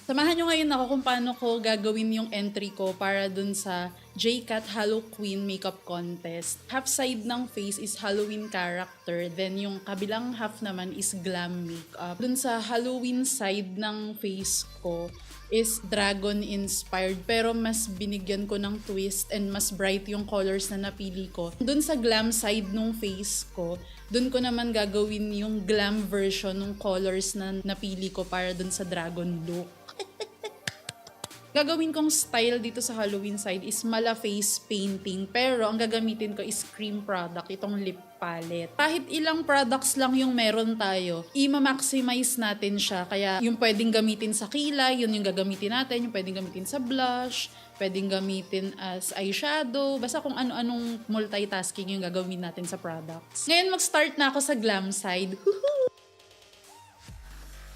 Samahan nyo ngayon ako kung paano ko gagawin yung entry ko para dun sa JCat Halloween Makeup Contest. Half side ng face is Halloween character, then yung kabilang half naman is glam makeup. Dun sa Halloween side ng face ko is dragon inspired, pero mas binigyan ko ng twist and mas bright yung colors na napili ko. Dun sa glam side ng face ko, dun ko naman gagawin yung glam version ng colors na napili ko para dun sa dragon look. Gagawin kong style dito sa Halloween side is mala face painting, pero ang gagamitin ko is cream product, itong lip palette. Kahit ilang products lang yung meron tayo, i-maximize natin siya. Kaya yung pwedeng gamitin sa kilay, yun yung gagamitin natin. Yung pwedeng gamitin sa blush, pwedeng gamitin as eyeshadow. Basta kung ano-anong multitasking yung gagawin natin sa products. Ngayon mag-start na ako sa glam side.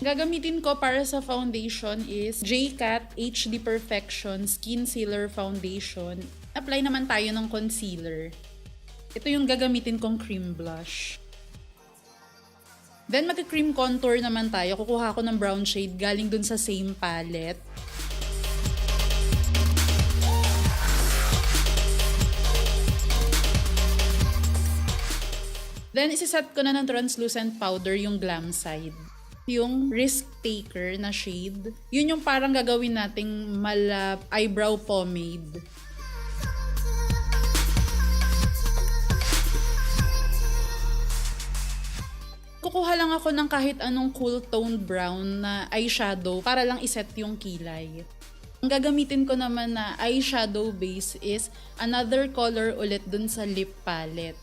Gagamitin ko para sa foundation is JCat HD Perfection Skin Sealer Foundation. Apply naman tayo ng concealer. Ito yung gagamitin kong cream blush. Then mag-cream contour naman tayo. Kukuha ko ng brown shade galing dun sa same palette. Then isiset ko na ng translucent powder yung glam side. Yung risk taker na shade, yun yung parang gagawin nating mala eyebrow pomade. Kukuha lang ako ng kahit anong cool toned brown na eyeshadow para lang iset yung kilay. Ang gagamitin ko naman na eyeshadow base is another color ulit dun sa lip palette.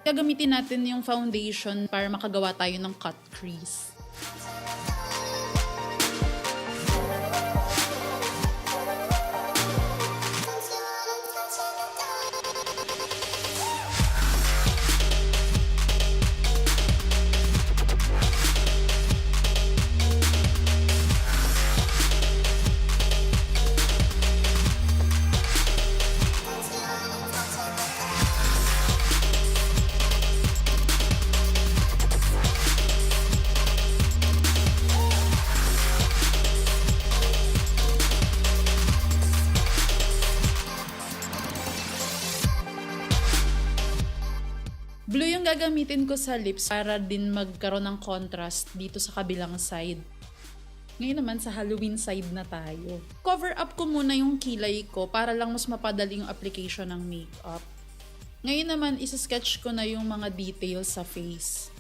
Gagamitin natin yung foundation para makagawa tayo ng cut crease. Blue yung gagamitin ko sa lips para din magkaroon ng contrast dito sa kabilang side. Ngayon naman sa Halloween side na tayo. Cover up ko muna yung kilay ko para lang mas mapadali yung application ng makeup. Ngayon naman isa-sketch ko na yung mga details sa face.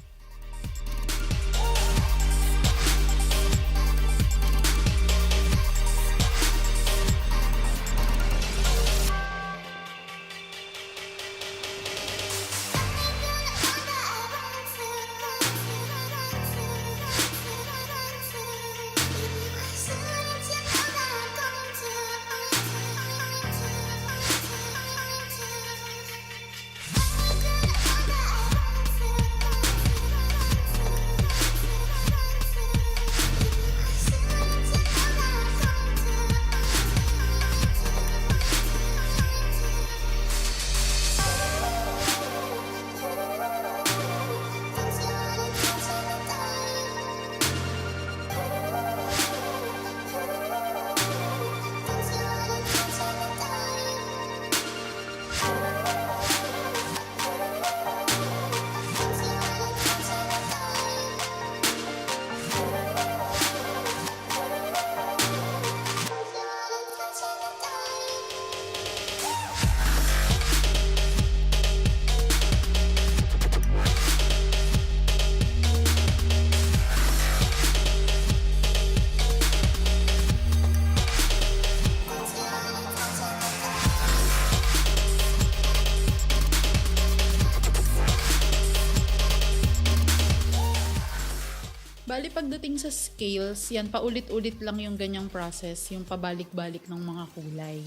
Bali pagdating sa scales, yan paulit-ulit lang yung ganyang process, yung pabalik-balik ng mga kulay.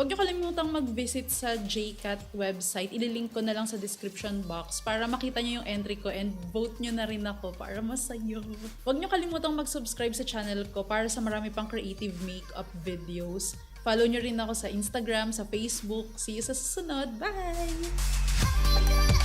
Huwag niyo kalimutang mag-visit sa JCat website. Ililink ko na lang sa description box para makita niyo yung entry ko and vote niyo na rin ako para masayo. Huwag niyo kalimutang mag-subscribe sa channel ko para sa marami pang creative makeup videos. Follow niyo rin ako sa Instagram, sa Facebook. See you sa susunod. Bye!